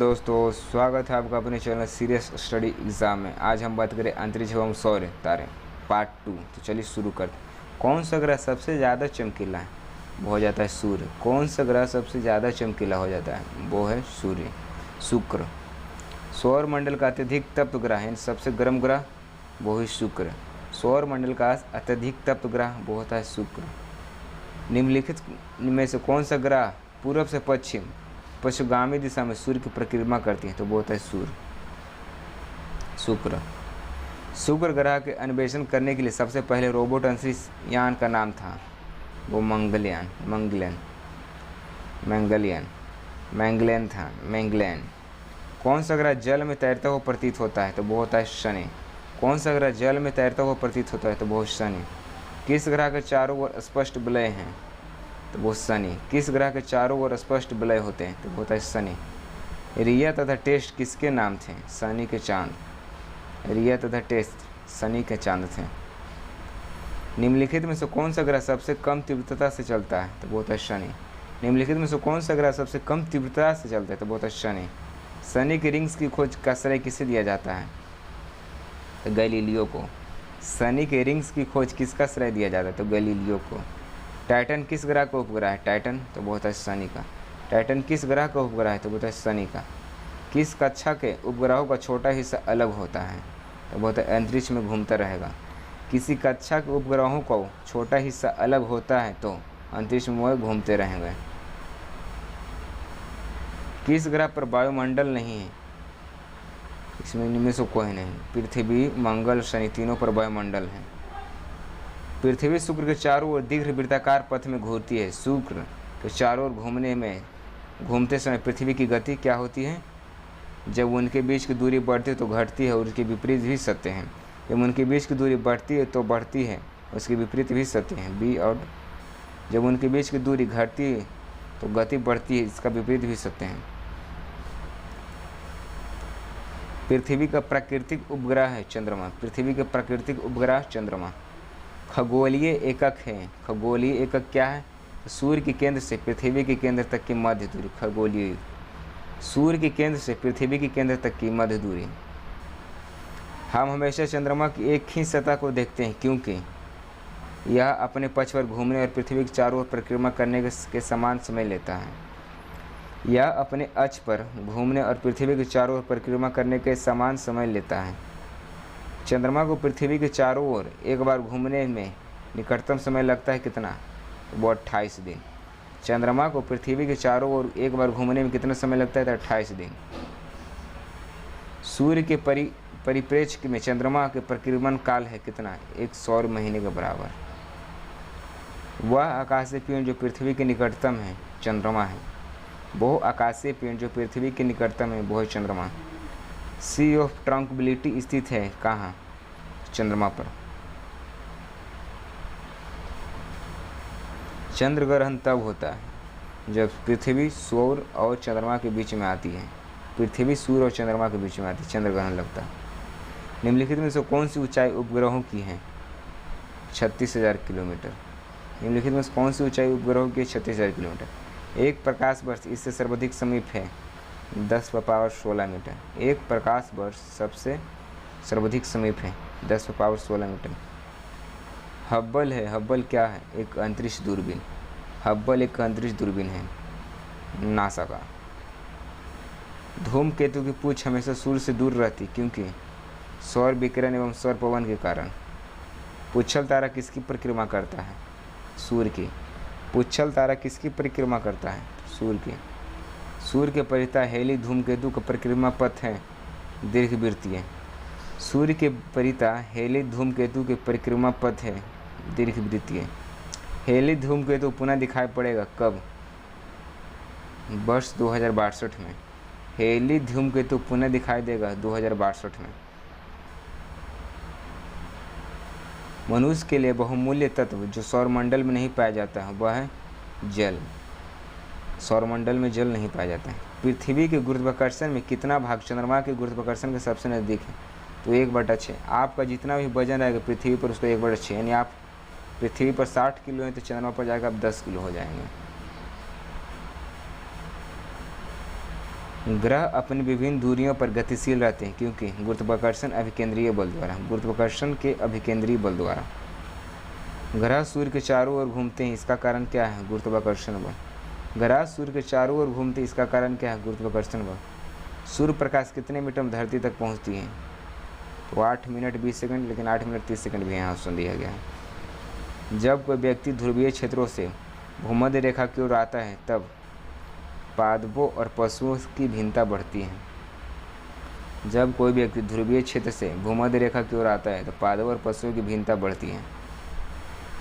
दोस्तों, स्वागत है आपका अपने चैनल सीरियस स्टडी एग्ज़ाम में। आज हम बात करें अंतरिक्ष एवं सौर तारे पार्ट 2। तो चलिए शुरू करते हैं। कौन सा ग्रह सबसे ज़्यादा चमकीला है? वो हो जाता है सूर्य। कौन सा ग्रह सबसे ज़्यादा चमकीला हो जाता है? वो है सूर्य, शुक्र। सौर मंडल का अत्यधिक तप्त ग्रह है, सबसे गर्म ग्रह वो ही शुक्र। सौर मंडल का अत्यधिक तप्त ग्रह वो होता है शुक्र। निम्नलिखित में से कौन सा ग्रह पूर्व से पश्चिमगामी दिशा में सूर्य की परिक्रमा करती है? तो वो होता है शुक्र। शुक्र ग्रह के अन्वेषण करने के लिए सबसे पहले रोबोट अंतरिक्ष यान का नाम था वो मैंगलियन। कौन सा ग्रह जल में तैरता हुआ प्रतीत होता है? तो वो होता है शनि। कौन सा ग्रह जल में तैरता हुआ प्रतीत होता है? तो वो शनि। किस ग्रह के चारों ओर स्पष्ट वलय हैं? तो वो शनि। किस ग्रह के चारों ओर स्पष्ट वलय होते हैं? तो वो होता है शनि। रिया तथा टेस्ट किसके नाम थे? शनि के चांद। रिया तथा टेस्ट शनि के चांद थे। निम्नलिखित में से कौन सा ग्रह सबसे कम तीव्रता से चलता है? तो वो होता है शनि। निम्नलिखित में से कौन सा ग्रह सबसे कम तीव्रता से चलता है? तो वो होता है शनि। शनि के रिंग्स की खोज का श्रेय किसे दिया जाता है? तो गैलीलियो को। शनि के रिंग्स की खोज किसका श्रेय दिया जाता है? तो गैलीलियो को। टाइटन किस ग्रह का उपग्रह है? टाइटन तो वो होता है शनि का। टाइटन किस ग्रह का उपग्रह है? तो वो होता है शनि का। किस कक्षा के उपग्रहों का छोटा हिस्सा अलग होता है? तो वो होता है अंतरिक्ष में घूमता रहेगा। किसी कक्षा के उपग्रहों को छोटा हिस्सा अलग होता है तो अंतरिक्ष में वो घूमते रहेंगे। किस ग्रह पर वायुमंडल नहीं है? इसमें इनमें से कोई नहीं। पृथ्वी, मंगल, शनि तीनों पर वायुमंडल है। पृथ्वी शुक्र के चारों ओर दीर्घ वृत्ताकार पथ में घूमती है। शुक्र के चारों ओर घूमते समय पृथ्वी की गति क्या होती है? जब उनके बीच की दूरी बढ़ती है तो घटती है, और उसके विपरीत भी सत्य है। जब उनके बीच की दूरी बढ़ती है तो बढ़ती है, उसके विपरीत भी सत्य है। बी और जब उनके बीच की दूरी घटती है तो गति बढ़ती है, इसका विपरीत भी सत्य है। पृथ्वी का प्राकृतिक उपग्रह है चंद्रमा। पृथ्वी के प्राकृतिक उपग्रह चंद्रमा। खगोलीय एकक है। खगोलीय एकक क्या है? सूर्य के केंद्र से पृथ्वी के केंद्र तक की मध्य दूरी खगोलीय। सूर्य के केंद्र से पृथ्वी के केंद्र तक की मध्य दूरी। हम हमेशा चंद्रमा की एक ही सतह को देखते हैं क्योंकि यह अपने पक्ष पर घूमने और पृथ्वी के चारों ओर परिक्रमा करने के समान समय लेता है। यह अपने अक्ष पर घूमने और पृथ्वी के चारों ओर परिक्रमा करने के समान समय लेता है। चंद्रमा को पृथ्वी के चारों ओर एक बार घूमने में निकटतम समय लगता है कितना? वो 28 दिन। चंद्रमा को पृथ्वी के चारों ओर एक बार घूमने में कितना समय लगता है? तो 28 दिन। सूर्य के परिप्रेक्ष्य में चंद्रमा के परिक्रमण काल है कितना? एक सौर महीने के बराबर। वह आकाशीय पिंड जो पृथ्वी के निकटतम है चंद्रमा है। वो आकाशीय पिंड जो पृथ्वी के निकटतम है वो है चंद्रमा। सी ऑफ ट्रंक्विलिटी स्थित है कहाँ? चंद्रमा पर। चंद्र ग्रहण तब होता है जब पृथ्वी, सूर्य और चंद्रमा के बीच में आती है। पृथ्वी, सूर्य और चंद्रमा के बीच में आती है, चंद्र ग्रहण लगता है। निम्नलिखित में से कौन सी ऊंचाई उपग्रहों की है? 36,000 किलोमीटर। निम्नलिखित में से कौन सी ऊंचाई उपग्रहों की है? 36,000 किलोमीटर। एक प्रकाश वर्ष इससे सर्वाधिक समीप है 10⁻16 मीटर। एक प्रकाश वर्ष सबसे सर्वाधिक समीप है 10⁻16 मीटर। हब्बल है। हब्बल क्या है? एक अंतरिक्ष दूरबीन। हब्बल एक अंतरिक्ष दूरबीन है नासा का। धूमकेतु की पूंछ हमेशा सूर्य से दूर रहती क्योंकि सौर विकिरण एवं सौर पवन के कारण। पुच्छल तारा किसकी परिक्रमा करता है? सूर्य की। पुच्छल तारा किसकी परिक्रमा करता है? सूर्य की। सूर्य के परितः हेली धूमकेतु का परिक्रमा पथ है दीर्घवृत्तीय। सूर्य के परितः हेली धूमकेतु के परिक्रमा पथ है दीर्घवृत्तीय। हेली धूमकेतु पुनः दिखाई पड़ेगा कब? वर्ष 2062 में। हेली धूमकेतु पुनः दिखाई देगा 2062 में। मनुष्य के लिए बहुमूल्य तत्व जो सौरमंडल में नहीं पाया जाता है वह है जल। सौरमंडल में जल नहीं पाया जाता है। पृथ्वी के गुरुत्वाकर्षण में कितना भाग चंद्रमा के गुरुत्वाकर्षण के सबसे नज़दीक है? तो 1/6। आपका जितना भी वजन रहेगा पृथ्वी पर उसका 1/6, यानी आप पृथ्वी पर 60 किलो हैं तो चंद्रमा पर जाकर आप 10 किलो हो जाएंगे। ग्रह अपनी विभिन्न दूरियों पर गतिशील रहते हैं क्योंकि गुरुत्वाकर्षण अभिकेंद्रीय बल द्वारा, गुरुत्वाकर्षण के अभिकेंद्रीय बल द्वारा। ग्रह सूर्य के चारों ओर घूमते हैं, इसका कारण क्या है? गुरुत्वाकर्षण बल। ग्रह सूर्य के चारों ओर घूमते हैं, इसका कारण क्या है? गुरुत्वाकर्षण बल। सूर्य प्रकाश कितने मीटर में धरती तक पहुंचती है? तो 8 मिनट 20 सेकंड, लेकिन 8 मिनट 30 सेकंड भी यहाँ ऑप्शन दिया गया है। जब कोई व्यक्ति ध्रुवीय क्षेत्रों से भूमध्य रेखा की ओर आता है तब पादपों और पशुओं की भिन्नता बढ़ती है। जब कोई व्यक्ति ध्रुवीय क्षेत्र से भूमध्य रेखा की ओर आता है तो पादपों और पशुओं की भिन्नता बढ़ती है।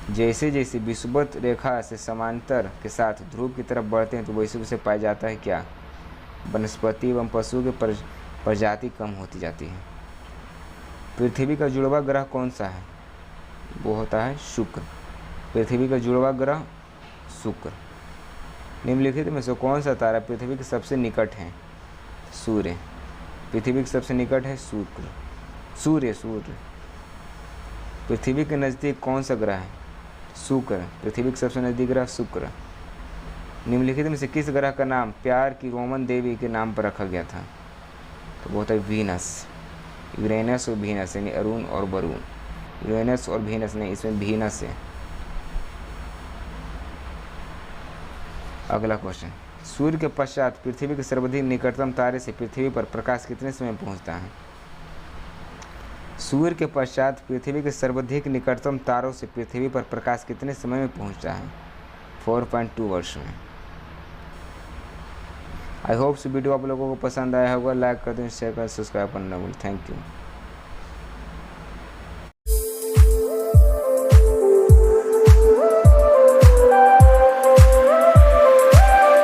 जैसे जैसे विषुवत रेखा से समांतर के साथ ध्रुव की तरफ बढ़ते हैं तो वैसे वैसे पाया जाता है क्या? वनस्पति एवं पशुओं की प्रजाति कम होती जाती है। पृथ्वी का जुड़वा ग्रह कौन सा है? वो होता है शुक्र। पृथ्वी का जुड़वा ग्रह शुक्र। निम्नलिखित में से कौन सा तारा पृथ्वी के सबसे निकट है? सूर्य। पृथ्वी के सबसे निकट है शुक्र, सूर्य। पृथ्वी के नज़दीक कौन सा ग्रह है? शुक्र। पृथ्वी के सबसे नज़दीक ग्रह शुक्र। निम्नलिखित में से किस ग्रह का नाम प्यार की रोमन देवी के नाम पर रखा गया था? तो वो होता है वीनस। यूरेनस और वीनस, यानी अरुण और वरुण। यूरेनस और वीनस नहीं, इसमें वीनस है। अगला क्वेश्चन, सूर्य के पश्चात पृथ्वी के सर्वाधिक निकटतम तारे से पृथ्वी पर प्रकाश कितने समय में पहुंचता है? सूर्य के पश्चात पृथ्वी के सर्वाधिक निकटतम तारों से पृथ्वी पर प्रकाश कितने समय में पहुंचता है? 4.2 वर्ष में। आई होप वीडियो आप लोगों को पसंद आया होगा। लाइक कर दें, शेयर कर, सब्सक्राइब करना भूलें। Thank you.